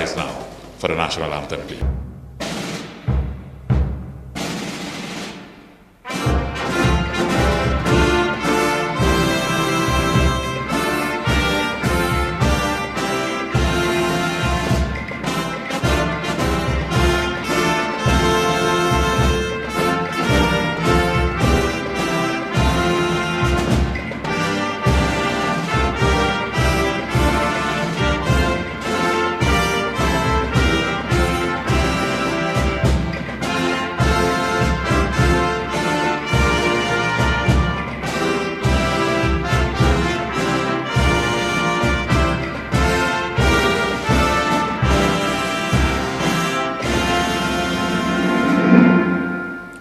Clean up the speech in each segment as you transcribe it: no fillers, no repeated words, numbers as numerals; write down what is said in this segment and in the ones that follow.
rise now for the national anthem, please.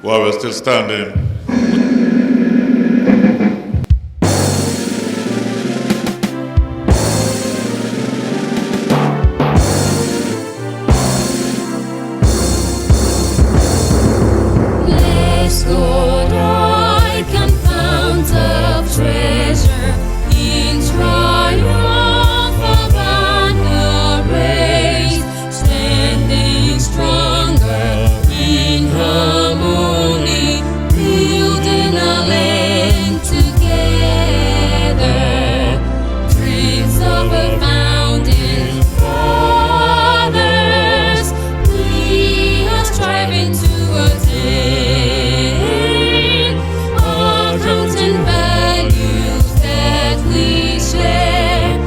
While we're still standing, Bless God, I can fount of treasure in triumph of honor raised, standing stronger in harmony, building a land together. Dreams of a founding fathers, we are striving to attain our roots and values that we share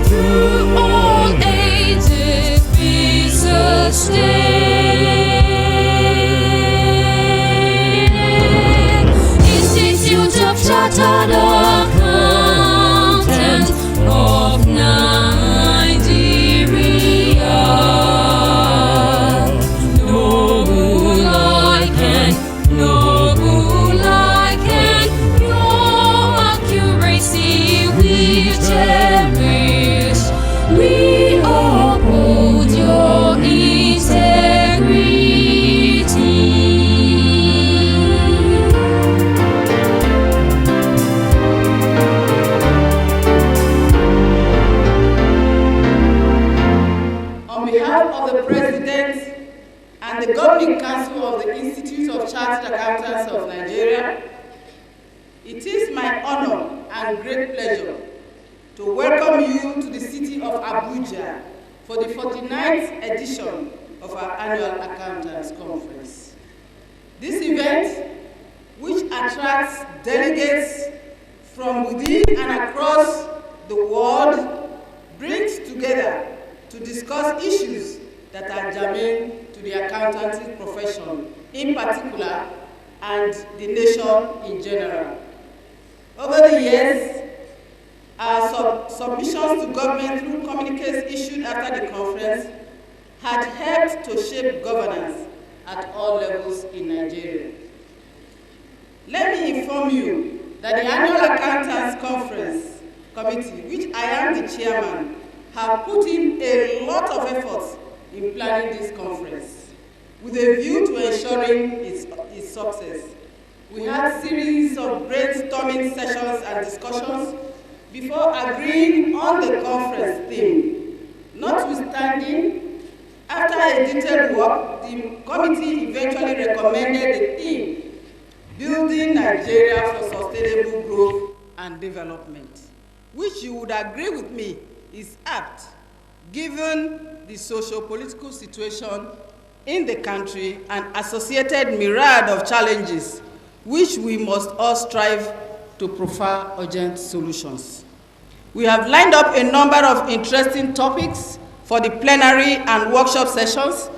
through all ages be sustained. Institute of Chartered Accountants of Nigeria. Noble ICAN, noble ICAN, your accuracy we cherish. We uphold your integrity. On behalf of the President and the Governing Council of the Institute of Chartered Accountants of Nigeria, it is my honor and great pleasure to welcome you to the city of Abuja for the 49th edition of our annual Accountants Conference. This event, which attracts delegates from within and across the world, brings together to discuss issues that are germane to the accountancy profession in particular and the nation in general. Over the years, our submissions to government through communiques issued after the conference had helped to shape governance at all levels in Nigeria. Let me inform you that the Annual Accountants Conference Committee, which I am the chairman, have put in a lot of efforts in planning this conference with a view to ensuring its success. We had series of brainstorming sessions and discussions before agreeing on the conference theme. Notwithstanding, after a detailed work, the committee eventually recommended the theme, Building Nigeria for Sustainable Growth and Development, which you would agree with me is apt given the socio-political situation in the country and associated myriad of challenges which we must all strive to provide urgent solutions. We have lined up a number of interesting topics for the plenary and workshop sessions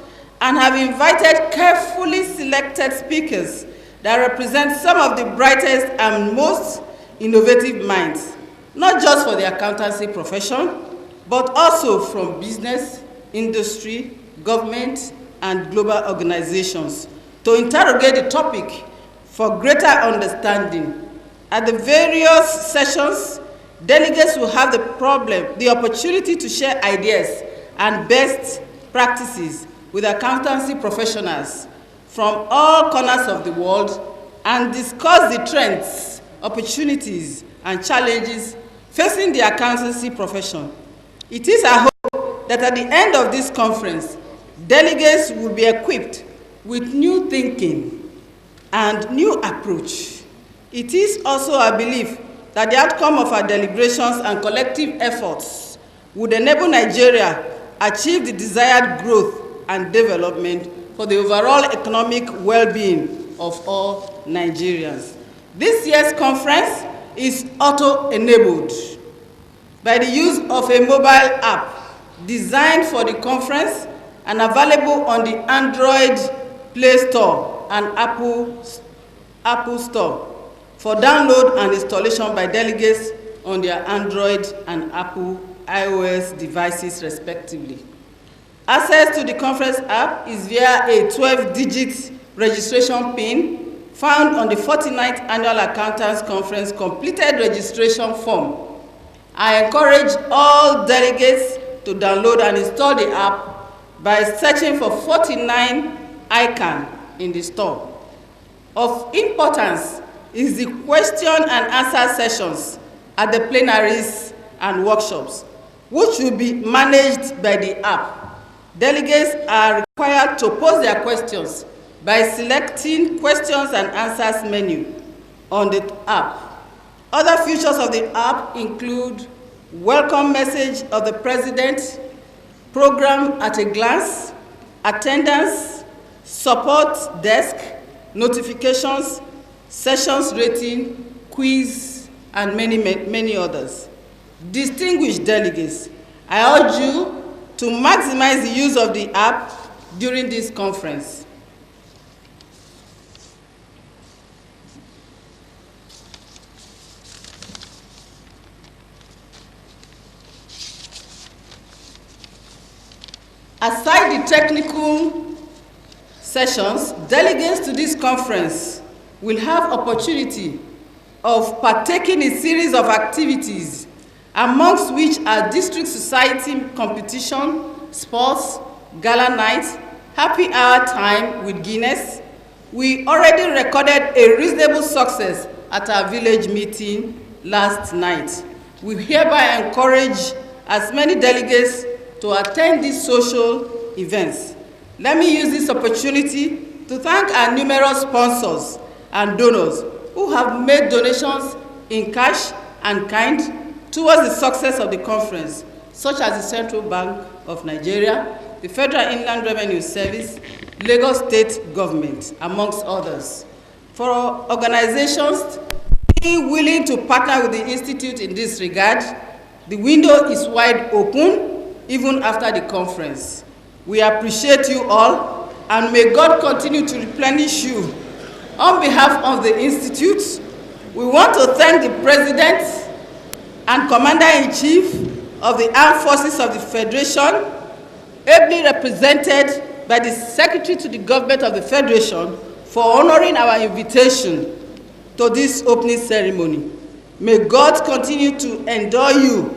and have invited carefully selected speakers that represent some of the brightest and most innovative minds, not just for the accountancy profession, but also from business, industry, government, and global organizations to interrogate the topic for greater understanding. At the various sessions, delegates will have the opportunity to share ideas and best practices with accountancy professionals from all corners of the world and discuss the trends, opportunities, and challenges facing the accountancy profession. It is our hope that at the end of this conference, delegates will be equipped with new thinking and new approach. It is also our belief that the outcome of our deliberations and collective efforts would enable Nigeria achieve the desired growth and development for the overall economic well-being of all Nigerians. This year's conference is auto-enabled by the use of a mobile app designed for the conference and available on the Android Play Store and Apple Store for download and installation by delegates on their Android and Apple iOS devices respectively. Access to the conference app is via a 12-digit registration PIN found on the 49th Annual Accountants Conference completed registration form. I encourage all delegates to download and install the app by searching for 49 ICAN in the store. Of importance is the question and answer sessions at the plenaries and workshops, which will be managed by the app. Delegates are required to pose their questions by selecting questions and answers menu on the app. Other features of the app include welcome message of the President, program at a glance, attendance, support desk, notifications, sessions rating, quiz, and many others. Distinguished delegates, I urge you to maximize the use of the app during this conference. Aside the technical sessions, delegates to this conference will have opportunity of partaking in a series of activities, amongst which are district society competition, sports, gala night, happy hour time with Guinness. We already recorded a reasonable success at our village meeting last night. We hereby encourage as many delegates to attend these social events. Let me use this opportunity to thank our numerous sponsors and donors who have made donations in cash and kind towards the success of the conference, such as the Central Bank of Nigeria, the Federal Inland Revenue Service, Lagos State Government, amongst others. For organizations being willing to partner with the Institute in this regard, the window is wide open, even after the conference. We appreciate you all, and may God continue to replenish you. On behalf of the Institute, we want to thank the President and Commander-in-Chief of the Armed Forces of the Federation, ably represented by the Secretary to the Government of the Federation, for honoring our invitation to this opening ceremony. May God continue to endow you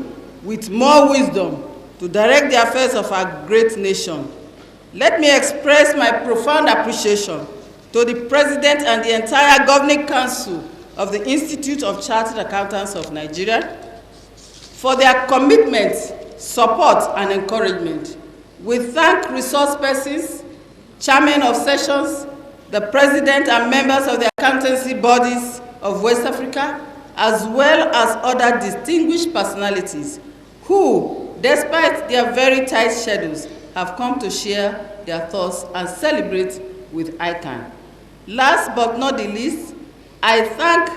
with more wisdom to direct the affairs of our great nation. Let me express my profound appreciation to the President and the entire Governing Council of the Institute of Chartered Accountants of Nigeria for their commitment, support, and encouragement. We thank resource persons, chairmen of sessions, the President and members of the accountancy bodies of West Africa, as well as other distinguished personalities who, despite their very tight schedules, have come to share their thoughts and celebrate with ICAN. Last but not the least, I thank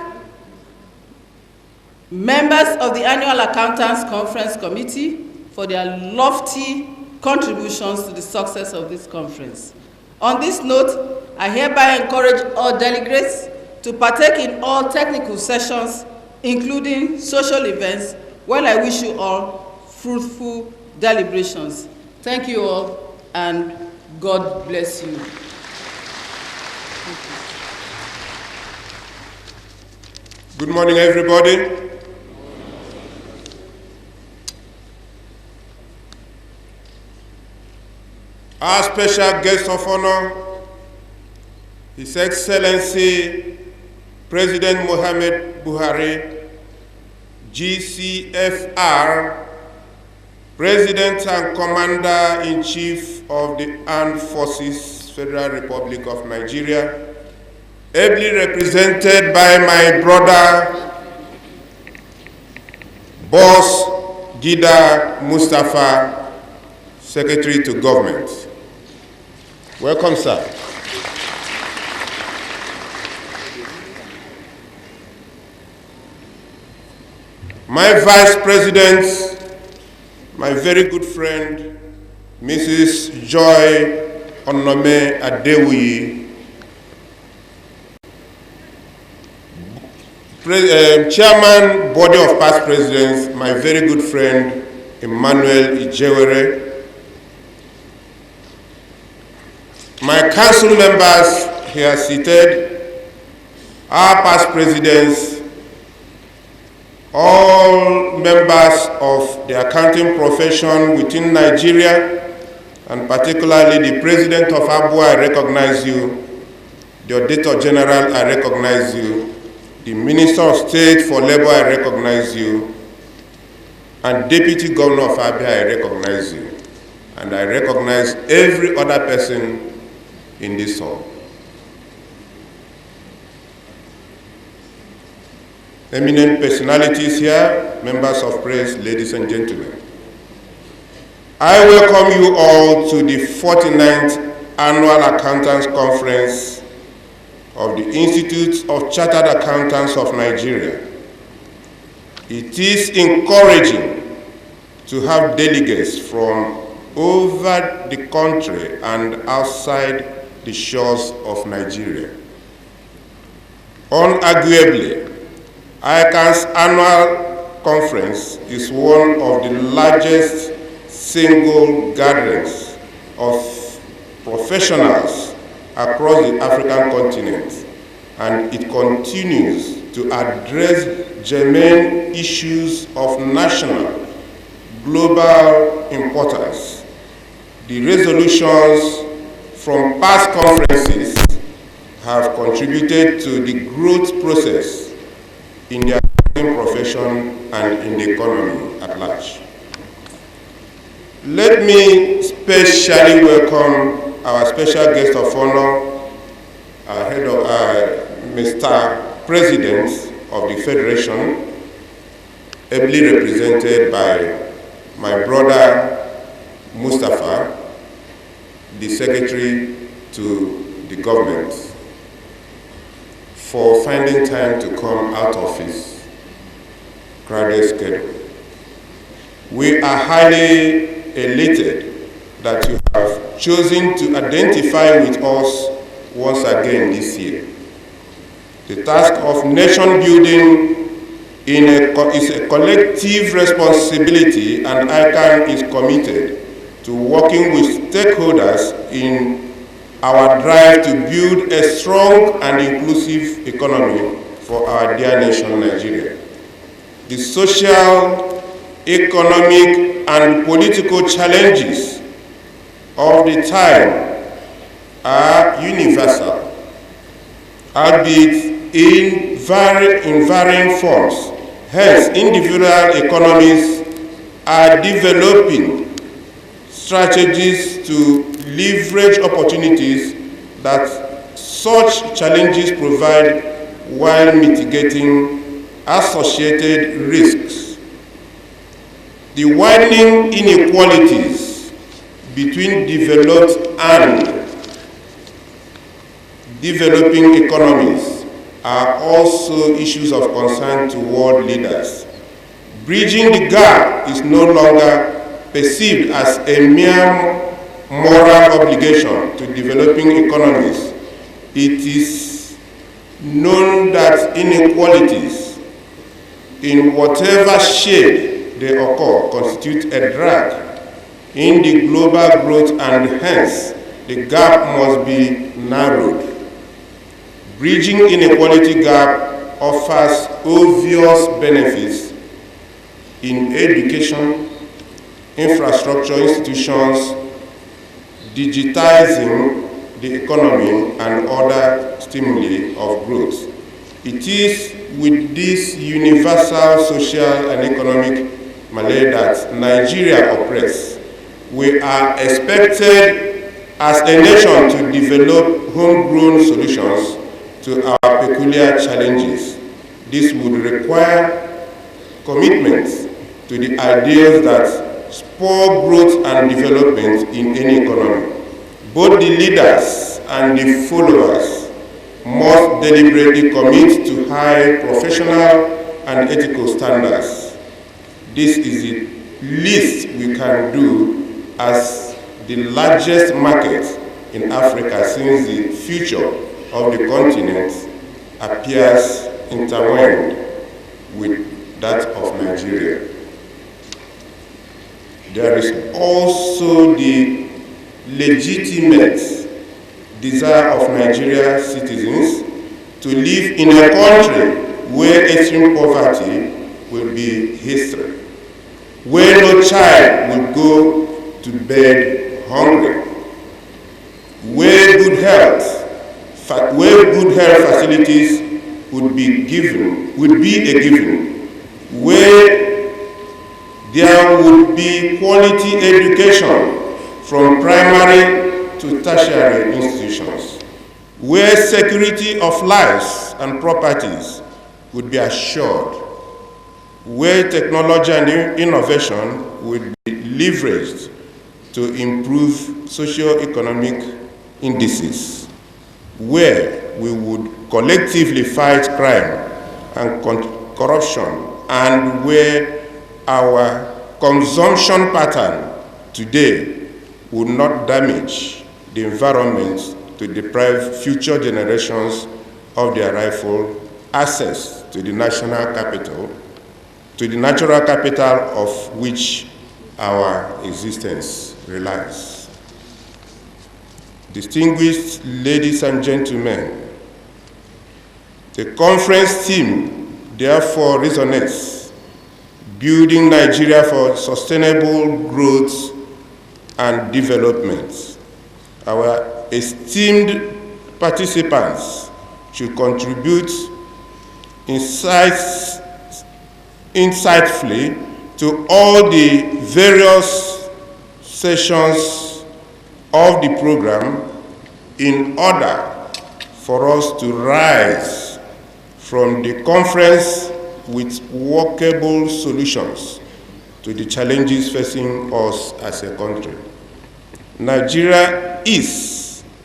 members of the Annual Accountants Conference Committee for their lofty contributions to the success of this conference. On this note, I hereby encourage all delegates to partake in all technical sessions, including social events, while I wish you all fruitful deliberations. Thank you all, and God bless you. Good morning, everybody. Our special guest of honor, His Excellency President Mohamed Buhari, GCFR, President and Commander-in-Chief of the Armed Forces, Federal Republic of Nigeria, ably represented by my brother, Boss Gida Mustafa, Secretary to Government. Welcome, sir. My Vice President, my very good friend, Mrs. Joy Onome Adewuyi, Chairman, Body of Past Presidents, my very good friend, Emmanuel Ijewere, my council members here seated, our past presidents, all members of the accounting profession within Nigeria, and particularly the President of ABU, I recognize you, the Auditor General, I recognize you, the Minister of State for Labor, I recognize you, and Deputy Governor of Abia, I recognize you, and I recognize every other person in this hall. Eminent personalities here, members of press, ladies and gentlemen. I welcome you all to the 49th Annual Accountants Conference of the Institute of Chartered Accountants of Nigeria. It is encouraging to have delegates from over the country and outside the shores of Nigeria. Unarguably, ICAN's annual conference is one of the largest single gatherings of professionals across the African continent, and it continues to address germane issues of national, global importance. The resolutions from past conferences have contributed to the growth process in the accounting profession and in the economy at large. Let me specially welcome our special guest of honor, our head of Mr. President of the Federation, ably represented by my brother Mustafa, the Secretary to the government, for finding time to come out of his crowded schedule. We are highly elated that you have chosen to identify with us once again this year. The task of nation building is a collective responsibility, and ICAN is committed to working with stakeholders in our drive to build a strong and inclusive economy for our dear nation, Nigeria. The social, economic, and political challenges of the time are universal, albeit in varying forms. Hence, individual economies are developing strategies to leverage opportunities that such challenges provide while mitigating associated risks. The widening inequalities between developed and developing economies are also issues of concern to world leaders. Bridging the gap is no longer perceived as a mere moral obligation to developing economies. It is known that inequalities, in whatever shade they occur, constitute a drag in the global growth, and hence the gap must be narrowed. Bridging inequality gap offers obvious benefits in education, infrastructure institutions, digitizing the economy, and other stimuli of growth. It is with this universal social and economic Malay that Nigeria operates, we are expected as a nation to develop homegrown solutions to our peculiar challenges. This would require commitment to the ideals that spur growth and development in any economy. Both the leaders and the followers must deliberately commit to high professional and ethical standards. This is the least we can do as the largest market in Africa, since the future of the continent appears intertwined with that of Nigeria. There is also the legitimate desire of Nigerian citizens to live in a country where extreme poverty will be history, where no child will go to bed hungry, where good health facilities would be a given, where there would be quality education from primary to tertiary institutions, where security of lives and properties would be assured, where technology and innovation would be leveraged to improve socio-economic indices, where we would collectively fight crime and corruption, and where our consumption pattern today would not damage the environment to deprive future generations of their rightful access to the national capital, to the natural capital of which our existence relies. Distinguished ladies and gentlemen, the conference theme therefore resonates: building Nigeria for sustainable growth and development. Our esteemed participants should contribute insightfully to all the various sessions of the program in order for us to rise from the conference with workable solutions to the challenges facing us as a country. Nigeria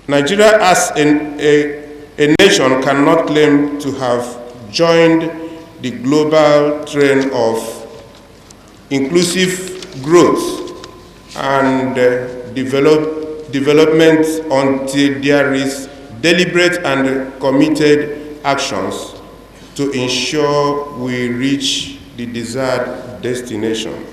as a nation cannot claim to have joined the global trend of inclusive growth and development until there is deliberate and committed actions to ensure we reach the desired destination.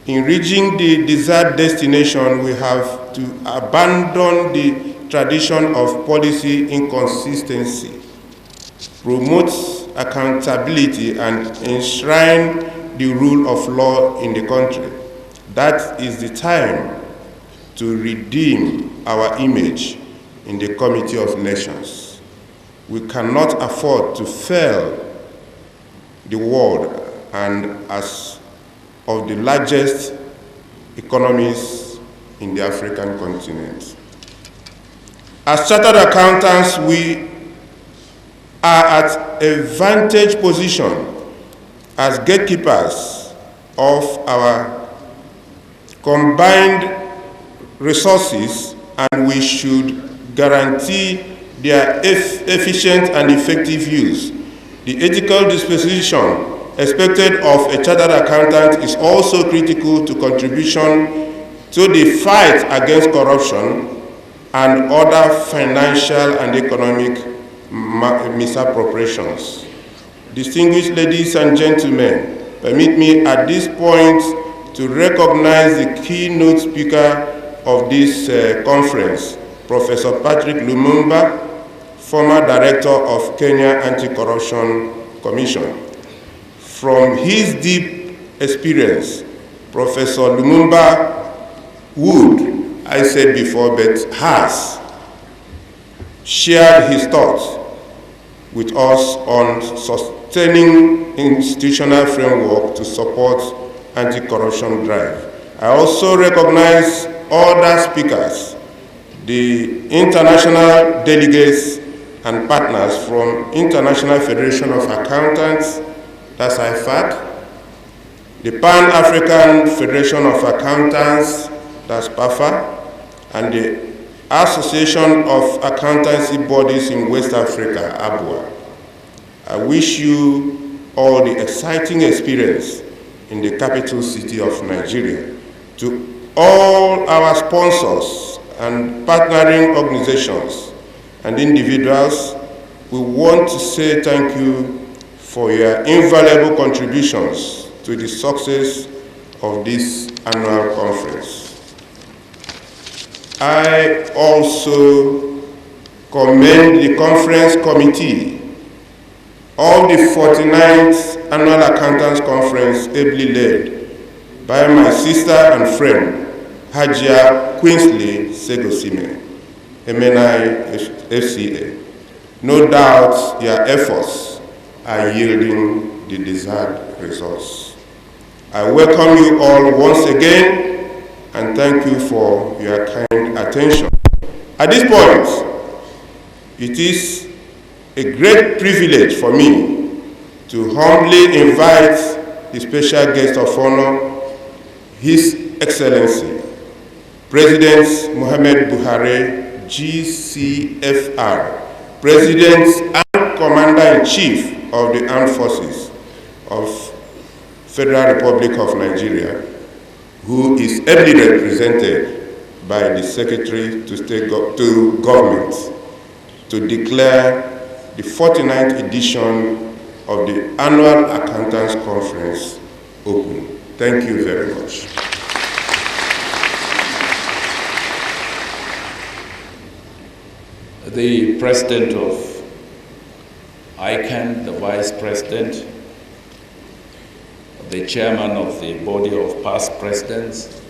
In reaching the desired destination, we have to abandon the tradition of policy inconsistency, promote accountability, and enshrine the rule of law in the country. That is the time to redeem our image in the Committee of Nations. We cannot afford to fail the world and as of the largest economies in the African continent. As chartered accountants, we are at a vantage position as gatekeepers of our combined resources, and we should guarantee their efficient and effective use. The ethical disposition expected of a chartered accountant is also critical to contribution to the fight against corruption and other financial and economic misappropriations. Distinguished ladies and gentlemen, permit me at this point to recognize the keynote speaker of this conference, Professor Patrick Lumumba, former director of Kenya Anti-Corruption Commission. From his deep experience, Professor Lumumba would, I said before, but has shared his thoughts with us on sustaining institutional framework to support anti-corruption drive. I also recognize other speakers, the international delegates and partners from International Federation of Accountants, that's IFAC, the Pan-African Federation of Accountants, that's PAFA, and the Association of Accountancy Bodies in West Africa, ABUA. I wish you all the exciting experience in the capital city of Nigeria. To all our sponsors and partnering organizations and individuals, we want to say thank you for your invaluable contributions to the success of this annual conference. I also commend the conference committee of the 49th Annual Accountants Conference, ably led by my sister and friend, Hajia Queensley Segosime, MNI FCA. No doubt your efforts are yielding the desired results. I welcome you all once again and thank you for your kind attention. At this point, it is a great privilege for me to humbly invite the special guest of honor, His Excellency, President Muhammad Buhari, GCFR, President and Commander-in-Chief of the Armed Forces of Federal Republic of Nigeria, who is ably represented by the Secretary to Government, to declare the 49th edition of the Annual Accountants Conference open. Thank you very much. The President of ICAN, the Vice President, the Chairman of the Body of Past Presidents,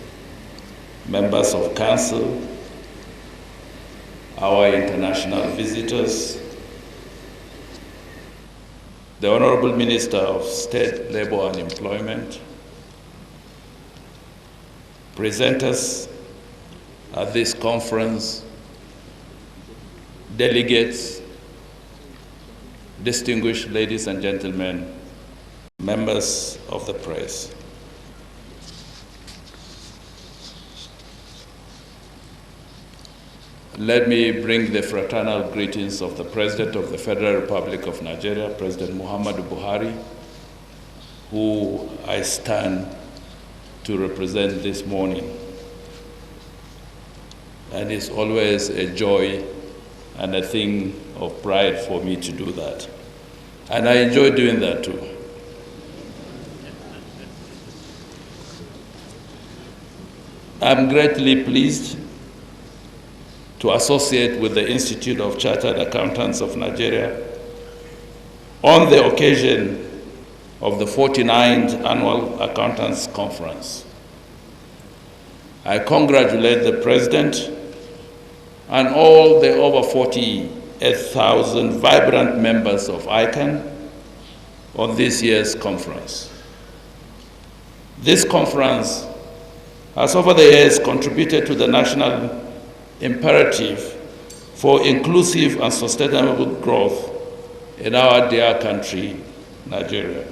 members of Council, our international visitors, the Honorable Minister of State, Labor and Employment, presenters at this conference, delegates, distinguished ladies and gentlemen, members of the press. Let me bring the fraternal greetings of the President of the Federal Republic of Nigeria, President Muhammadu Buhari, who I stand to represent this morning. And it's always a joy and a thing of pride for me to do that. And I enjoy doing that too. I'm greatly pleased to associate with the Institute of Chartered Accountants of Nigeria on the occasion of the 49th Annual Accountants Conference. I congratulate the President and all the over 48,000 vibrant members of ICAN on this year's conference. This conference has over the years contributed to the national imperative for inclusive and sustainable growth in our dear country, Nigeria.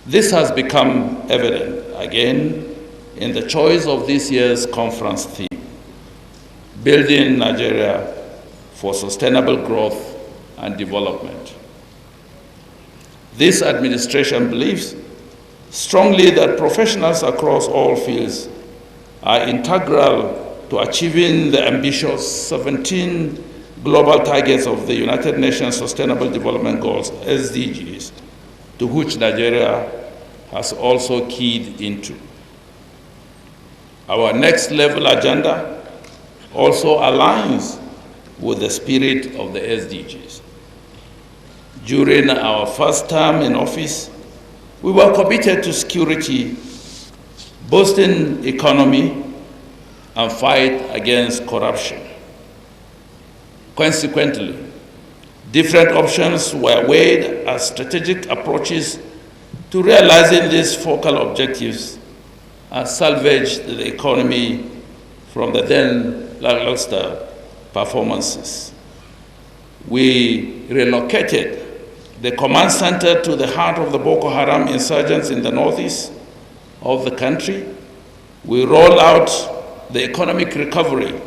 This has become evident again in the choice of this year's conference theme, Building Nigeria for Sustainable Growth and Development. This administration believes strongly that professionals across all fields are integral to achieving the ambitious 17 global targets of the United Nations Sustainable Development Goals, SDGs, to which Nigeria has also keyed into. Our next level agenda also aligns with the spirit of the SDGs. During our first term in office, we were committed to security, boosting economy, and fight against corruption. Consequently, different options were weighed as strategic approaches to realizing these focal objectives and salvage the economy from the then lackluster performances. We relocated the command center to the heart of the Boko Haram insurgents in the northeast of the country. We rolled out the Economic Recovery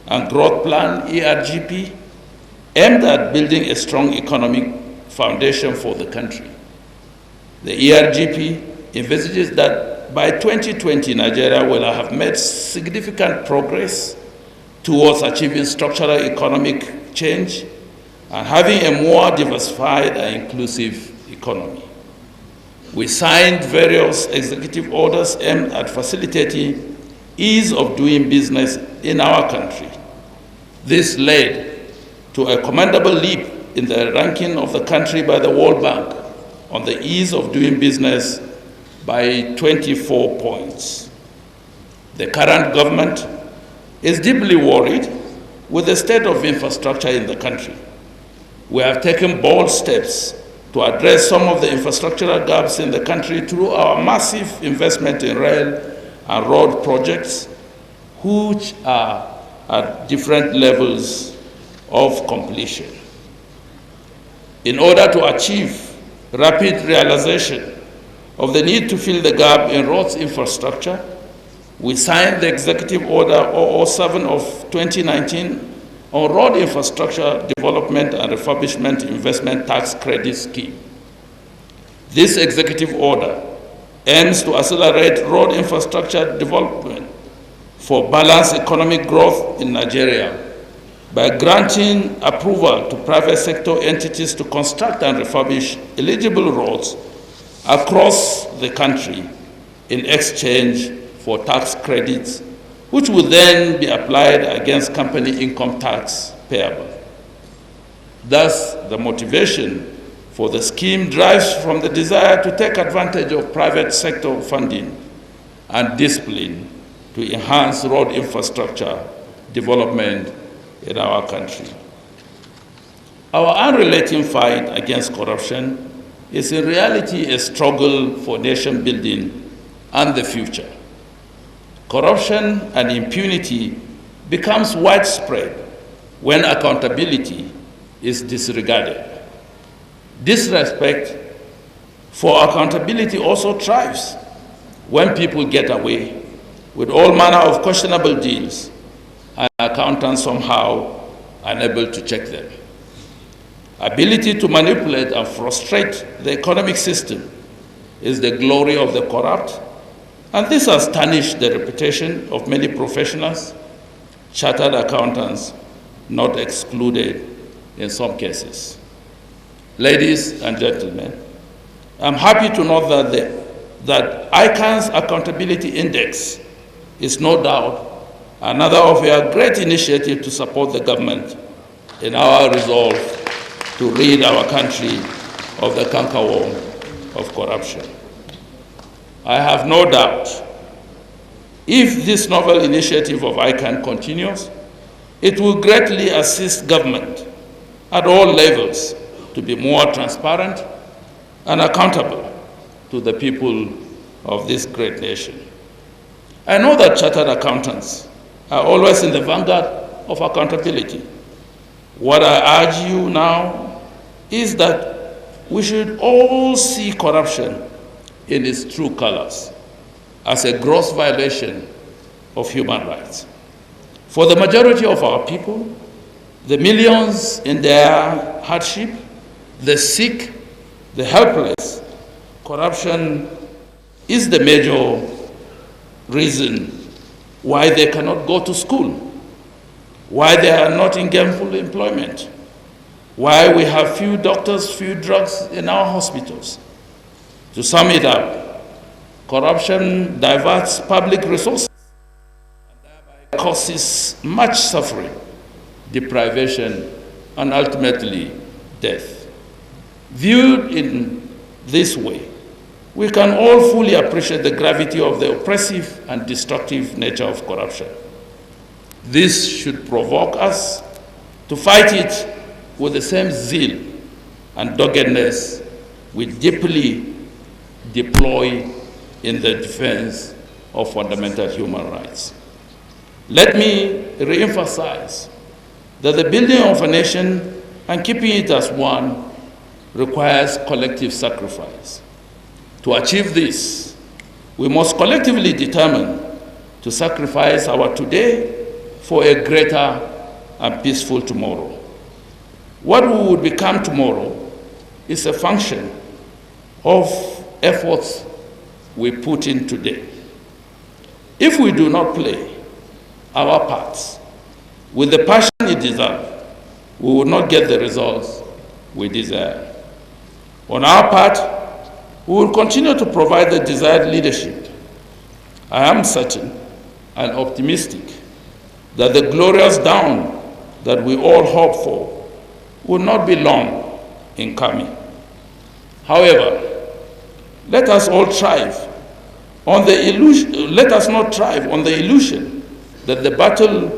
and Growth Plan, ERGP, aimed at building a strong economic foundation for the country. The ERGP envisages that by 2020, Nigeria will have made significant progress towards achieving structural economic change and having a more diversified and inclusive economy. We signed various executive orders aimed at facilitating ease of doing business in our country. This led to a commendable leap in the ranking of the country by the World Bank on the ease of doing business by 24 points. The current government is deeply worried with the state of infrastructure in the country. We have taken bold steps to address some of the infrastructural gaps in the country through our massive investment in rail and road projects, which are at different levels of completion. In order to achieve rapid realization of the need to fill the gap in roads infrastructure, we signed the Executive Order 007 of 2019 on Road Infrastructure Development and Refurbishment Investment Tax Credit Scheme. This executive order aims to accelerate road infrastructure development for balanced economic growth in Nigeria by granting approval to private sector entities to construct and refurbish eligible roads across the country in exchange for tax credits, which will then be applied against company income tax payable. Thus, the motivation for the scheme derives from the desire to take advantage of private sector funding and discipline to enhance road infrastructure development in our country. Our unrelenting fight against corruption is in reality a struggle for nation building and the future. Corruption and impunity becomes widespread when accountability is disregarded. Disrespect for accountability also thrives when people get away with all manner of questionable deals and accountants somehow unable to check them. Ability to manipulate and frustrate the economic system is the glory of the corrupt, and this has tarnished the reputation of many professionals, chartered accountants not excluded in some cases. Ladies and gentlemen, I'm happy to note that ICAN's Accountability Index is no doubt another of our great initiatives to support the government in our resolve to rid our country of the cankerworm of corruption. I have no doubt if this novel initiative of ICAN continues, it will greatly assist government at all levels to be more transparent and accountable to the people of this great nation. I know that chartered accountants are always in the vanguard of accountability. What I urge you now is that we should all see corruption in its true colors as a gross violation of human rights. For the majority of our people, the millions in their hardship, the sick, the helpless, corruption is the major reason why they cannot go to school, why they are not in gainful employment, why we have few doctors, few drugs in our hospitals. To sum it up, corruption diverts public resources and thereby causes much suffering, deprivation, and ultimately death. Viewed in this way, we can all fully appreciate the gravity of the oppressive and destructive nature of corruption. This should provoke us to fight it with the same zeal and doggedness we deeply deploy in the defense of fundamental human rights. Let me re-emphasize that the building of a nation and keeping it as one requires collective sacrifice. To achieve this, we must collectively determine to sacrifice our today for a greater and peaceful tomorrow. What we would become tomorrow is a function of efforts we put in today. If we do not play our parts with the passion it deserves, we will not get the results we desire. On our part, we will continue to provide the desired leadership. I am certain and optimistic that the glorious dawn that we all hope for will not be long in coming. However, let us all thrive on the illusion, let us not thrive on the illusion that the battle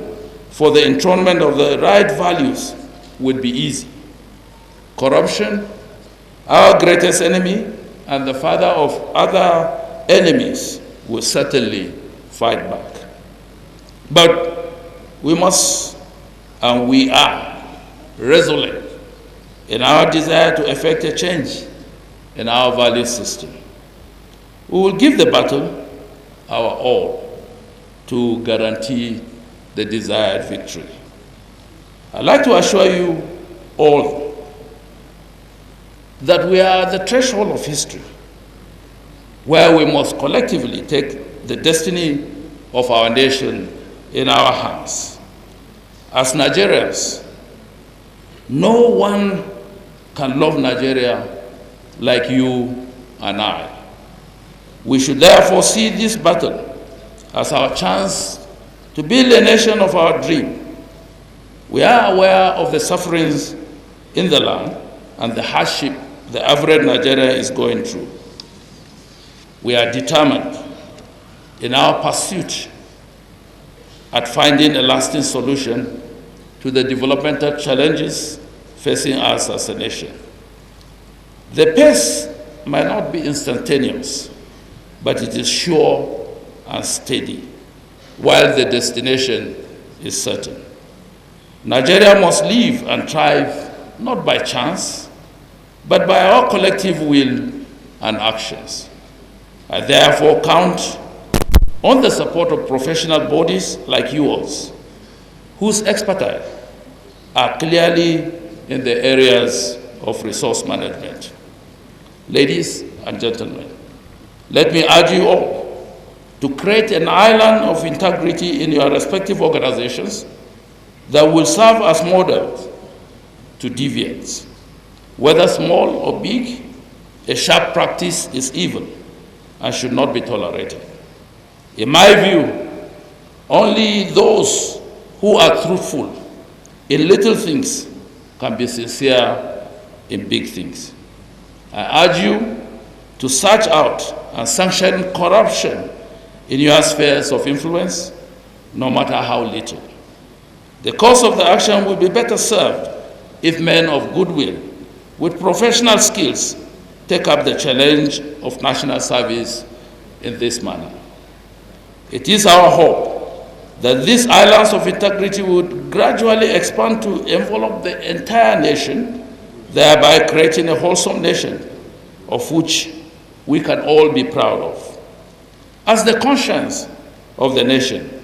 for the enthronement of the right values would be easy. Corruption, our greatest enemy and the father of other enemies, will certainly fight back. But we must, and we are, resolute in our desire to effect a change in our value system. We will give the battle our all to guarantee the desired victory. I'd like to assure you all that we are at the threshold of history, where we must collectively take the destiny of our nation in our hands. As Nigerians, no one can love Nigeria like you and I. We should therefore see this battle as our chance to build a nation of our dream. We are aware of the sufferings in the land and the hardship the average Nigerian is going through. We are determined in our pursuit at finding a lasting solution to the developmental challenges facing us as a nation. The pace might not be instantaneous, but it is sure and steady, while the destination is certain. Nigeria must live and thrive not by chance, but by our collective will and actions. I therefore count on the support of professional bodies like yours, whose expertise are clearly in the areas of resource management. Ladies and gentlemen, let me urge you all to create an island of integrity in your respective organizations that will serve as models to deviants. Whether small or big, a sharp practice is evil and should not be tolerated. In my view, only those who are truthful in little things can be sincere in big things. I urge you to search out and sanction corruption in your spheres of influence, no matter how little. The course of the action will be better served if men of goodwill with professional skills take up the challenge of national service in this manner. It is our hope that these islands of integrity would gradually expand to envelop the entire nation, thereby creating a wholesome nation of which we can all be proud of. As the conscience of the nation,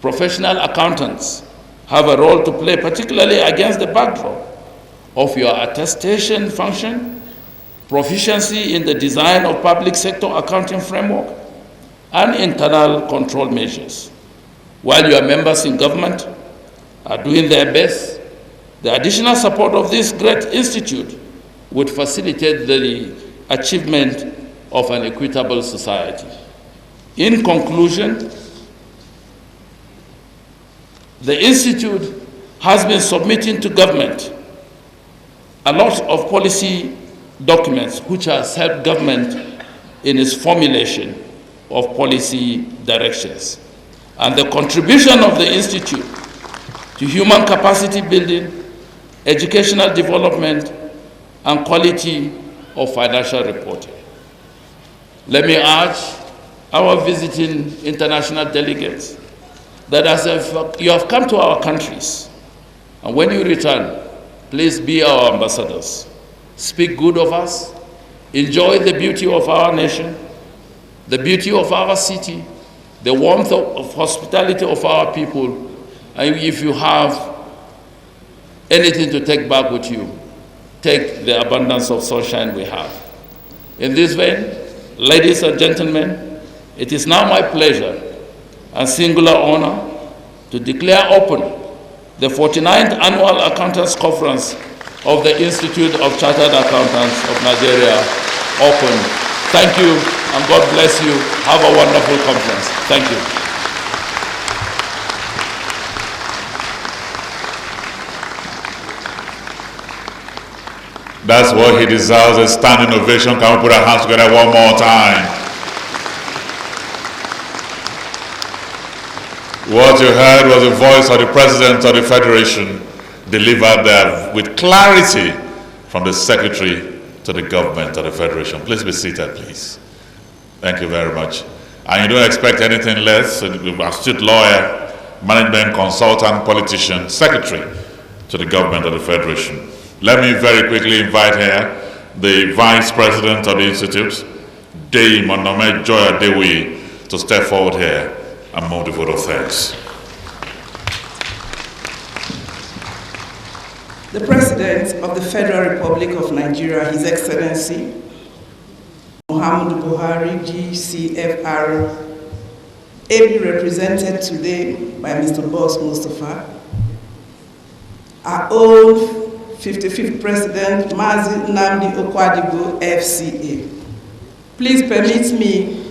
professional accountants have a role to play, particularly against the backdrop of your attestation function, proficiency in the design of public sector accounting framework, and internal control measures. While your members in government are doing their best, the additional support of this great institute would facilitate the achievement of an equitable society. In conclusion, the institute has been submitting to government a lot of policy documents which has helped government in its formulation of policy directions. And the contribution of the institute to human capacity building, educational development, and quality of financial reporting. Let me urge our visiting international delegates that as you have come to our countries, and when you return, please be our ambassadors. Speak good of us, enjoy the beauty of our nation, the beauty of our city, the warmth of hospitality of our people, and if you have anything to take back with you, take the abundance of sunshine we have. In this vein, ladies and gentlemen, it is now my pleasure and singular honor to declare open the 49th Annual Accountants Conference of the Institute of Chartered Accountants of Nigeria open. Thank you, and God bless you. Have a wonderful conference. Thank you. That's what he deserves, a standing ovation. Can we put our hands together one more time? What you heard was the voice of the President of the Federation, delivered there with clarity from the Secretary to the Government of the Federation. Please be seated, please. Thank you very much. And you don't expect anything less. Astute lawyer, management consultant, politician, Secretary to the Government of the Federation. Let me very quickly invite here the Vice President of the Institute, Dame Onome Joy Adewi, to step forward here and move the vote of thanks. The President of the Federal Republic of Nigeria, His Excellency Muhammadu Buhari, GCFR, ably represented today by Mr. Boss Mustafa, our own 55th President, Mazi Nnamdi Okwadigo, FCA. Please permit me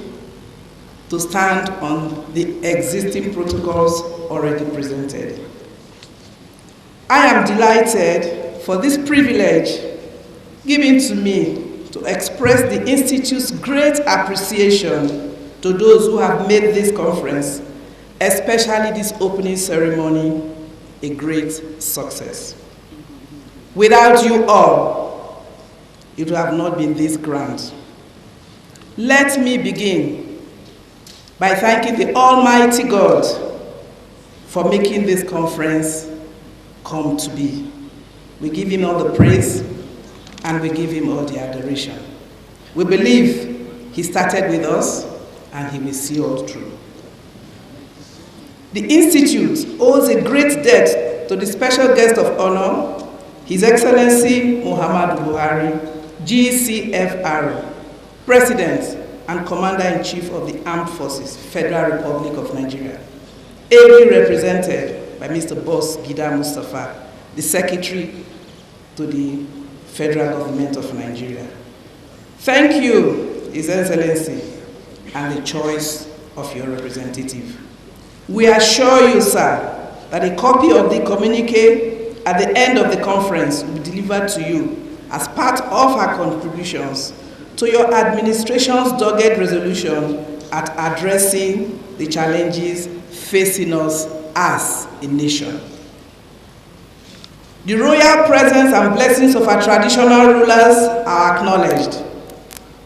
to stand on the existing protocols already presented. I am delighted for this privilege given to me to express the Institute's great appreciation to those who have made this conference, especially this opening ceremony, a great success. Without you all, it would have not been this grand. Let me begin by thanking the Almighty God for making this conference come to be. We give Him all the praise and we give Him all the adoration. We believe He started with us and He will see all through. The Institute owes a great debt to the special guest of honor, His Excellency Muhammadu Buhari, GCFR, President and Commander-in-Chief of the Armed Forces, Federal Republic of Nigeria, ably represented by Mr. Boss Gida Mustafa, the Secretary to the Federal Government of Nigeria. Thank you, His Excellency, and the choice of your representative. We assure you, sir, that a copy of the communique at the end of the conference will be delivered to you as part of our contributions to your administration's dogged resolution at addressing the challenges facing us as a nation. The royal presence and blessings of our traditional rulers are acknowledged.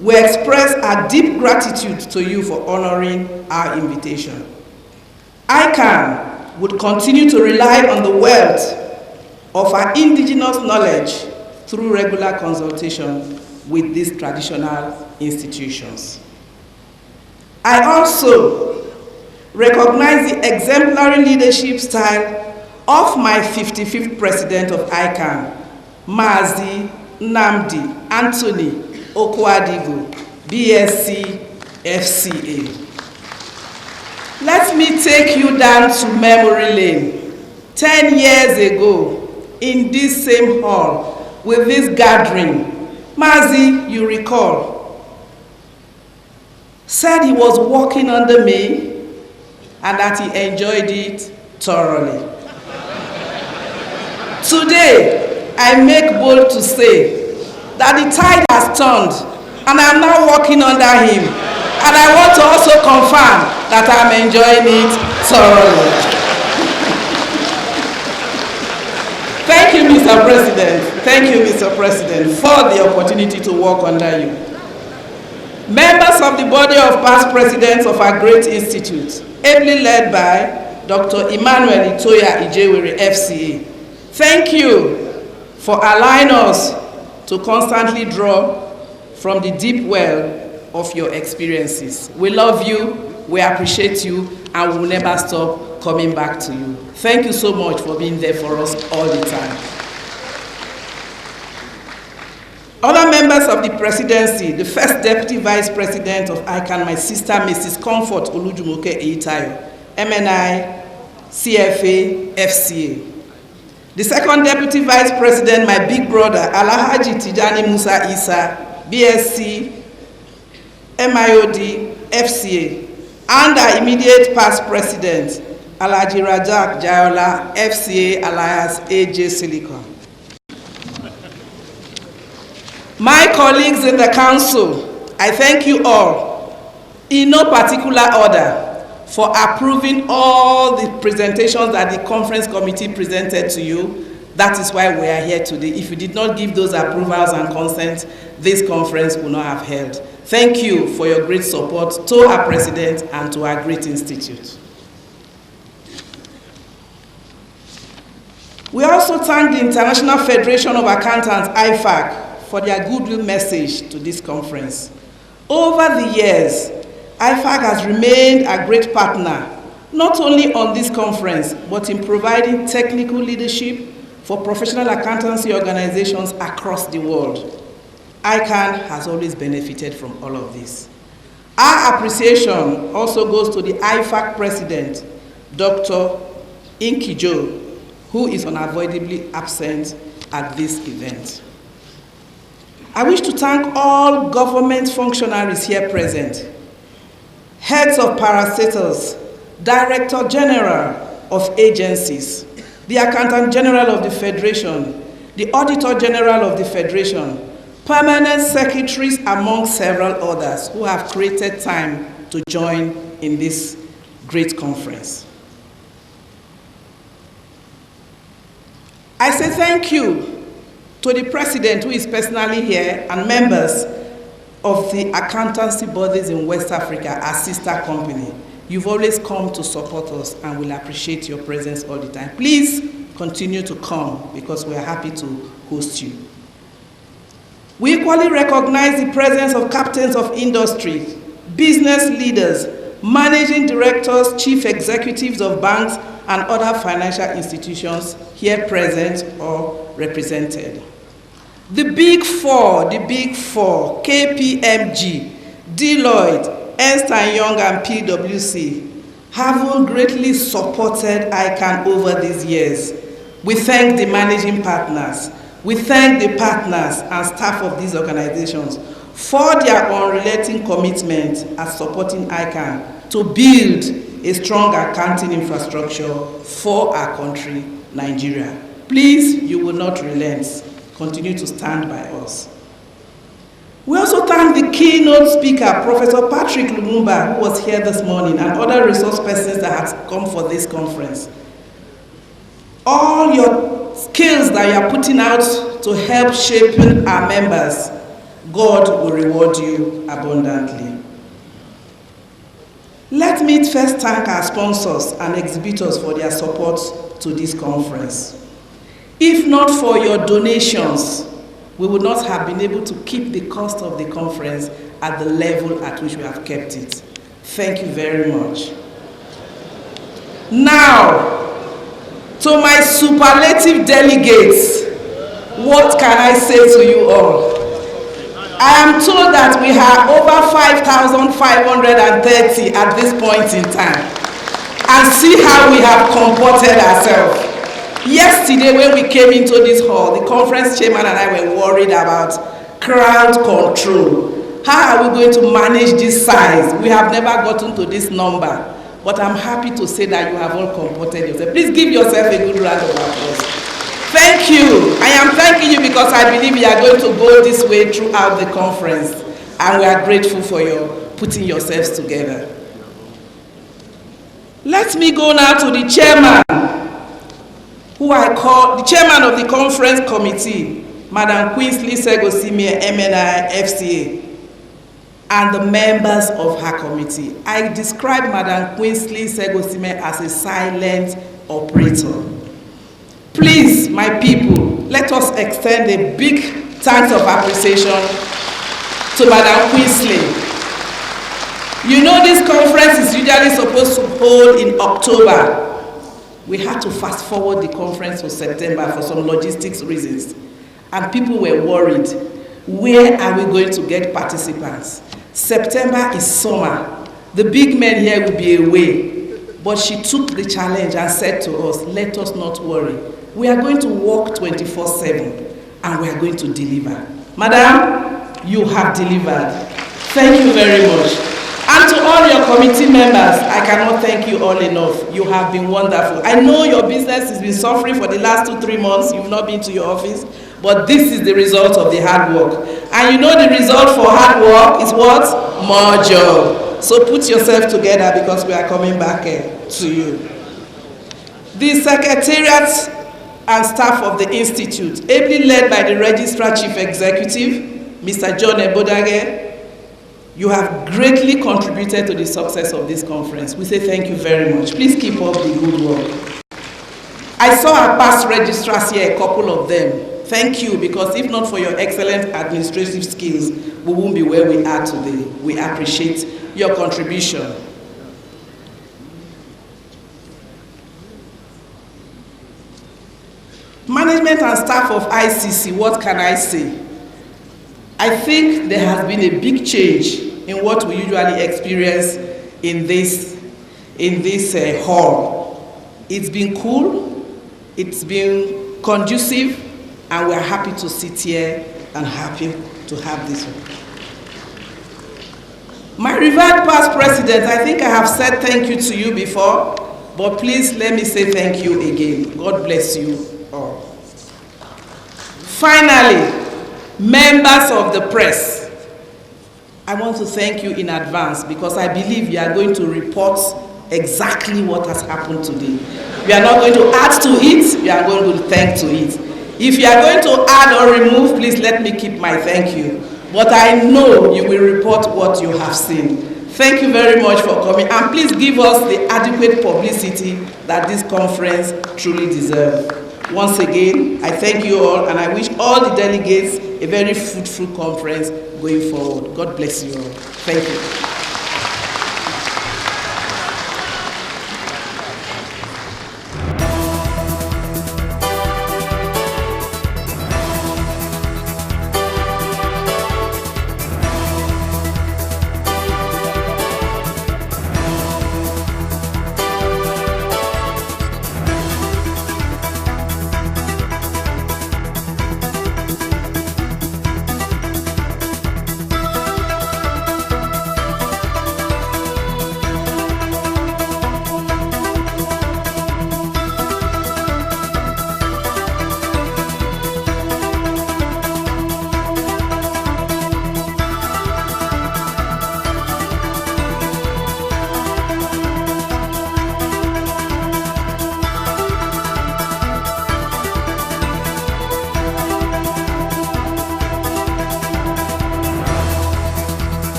We express our deep gratitude to you for honoring our invitation. ICAN would continue to rely on the wealth of our indigenous knowledge through regular consultation with these traditional institutions. I also recognize the exemplary leadership style of my 55th President of ICAN, Mazi Nnamdi Anthony Okwadigo, BSc, FCA. Let me take you down to memory lane. 10 years ago, in this same hall, with this gathering, Mazi, you recall, said he was walking under me and that he enjoyed it thoroughly. Today, I make bold to say that the tide has turned and I'm now walking under him. And I want to also confirm that I'm enjoying it thoroughly. Thank you, Mr. President. Thank you, Mr. President, for the opportunity to work under you. Members of the body of past presidents of our great institute, ably led by Dr. Emmanuel Itoya Ijewere, FCA, thank you for allowing us to constantly draw from the deep well of your experiences. We love you, we appreciate you, and we will never stop coming back to you. Thank you so much for being there for us all the time. Other members of the presidency, the first deputy vice president of ICAN, my sister, Mrs. Comfort Olujumoke Eitayo, MNI, CFA, FCA. The second deputy vice president, my big brother, Alhaji Tijani Musa Isa, BSc, MIOD, FCA, and our immediate past president, Alhaji Rajak Jayola, FCA, alias AJ Silicon. My colleagues in the council, I thank you all, in no particular order, for approving all the presentations that the conference committee presented to you. That is why we are here today. If you did not give those approvals and consent, this conference would not have held. Thank you for your great support to our president and to our great institute. We also thank the International Federation of Accountants, IFAC, for their goodwill message to this conference. Over the years, IFAC has remained a great partner, not only on this conference, but in providing technical leadership for professional accountancy organizations across the world. ICAN has always benefited from all of this. Our appreciation also goes to the IFAC president, Dr. Inkijo, who is unavoidably absent at this event. I wish to thank all government functionaries here present, heads of parastatals, Director General of agencies, the Accountant General of the Federation, the Auditor General of the Federation, permanent secretaries among several others who have created time to join in this great conference. I say thank you to the president, who is personally here, and members of the accountancy bodies in West Africa, our sister company. You've always come to support us, and we'll appreciate your presence all the time. Please continue to come, because we are happy to host you. We equally recognize the presence of captains of industry, business leaders, managing directors, chief executives of banks, and other financial institutions here present or represented. The Big Four, KPMG, Deloitte, Ernst & Young, and PwC, have greatly supported ICAN over these years. We thank the managing partners. We thank the partners and staff of these organizations for their unrelenting commitment at supporting ICAN to build a strong accounting infrastructure for our country, Nigeria. Please, you will not relent. Continue to stand by us. We also thank the keynote speaker, Professor Patrick Lumumba, who was here this morning, and other resource persons that have come for this conference. All your skills that you are putting out to help shaping our members, God will reward you abundantly. Let me first thank our sponsors and exhibitors for their support to this conference. If not for your donations, we would not have been able to keep the cost of the conference at the level at which we have kept it. Thank you very much. Now, to my superlative delegates, what can I say to you all? I am told that we have over 5,530 at this point in time. And see how we have comported ourselves. Yesterday when we came into this hall, the conference chairman and I were worried about crowd control. How are we going to manage this size? We have never gotten to this number. But I'm happy to say that you have all comported yourself. Please give yourself a good round of applause. Thank you. I am thanking you because I believe you are going to go this way throughout the conference. And we are grateful for your putting yourselves together. Let me go now to the chairman, who I call the chairman of the conference committee, Madam Queensley Segosime, MNI, FCA. and the members of her committee. I describe Madam Queensley Segosime as a silent operator. Please, my people, let us extend a big thanks of appreciation to Madam Queensley. You know, this conference is usually supposed to hold in October. We had to fast forward the conference to September for some logistics reasons. And people were worried, where are we going to get participants? September is summer. The big men here will be away. But she took the challenge and said to us, let us not worry. We are going to work 24/7 and we are going to deliver. Madam, you have delivered. Thank you very much. And to all your committee members, I cannot thank you all enough. You have been wonderful. I know your business has been suffering for the last 2-3 months. You've not been to your office, but this is the result of the hard work. And you know the result for hard work is what? More job. So put yourself together because we are coming back to you. The Secretariat and staff of the Institute, ably led by the Registrar Chief Executive, Mr. John Ebodage, you have greatly contributed to the success of this conference. We say thank you very much. Please keep up the good work. I saw our past registrars here, a couple of them. Thank you, because if not for your excellent administrative skills, we won't be where we are today. We appreciate your contribution. Management and staff of ICC, what can I say? I think there has been a big change in what we usually experience in this hall. It's been cool, it's been conducive, and we're happy to sit here and happy to have this one. My revered past president, I think I have said thank you to you before, but please let me say thank you again. God bless you all. Finally, members of the press, I want to thank you in advance because I believe you are going to report exactly what has happened today. We are not going to add to it, we are going to thank to it. If you are going to add or remove, please let me keep my thank you. But I know you will report what you have seen. Thank you very much for coming, and please give us the adequate publicity that this conference truly deserves. Once again, I thank you all, and I wish all the delegates a very fruitful conference going forward. God bless you all. Thank you.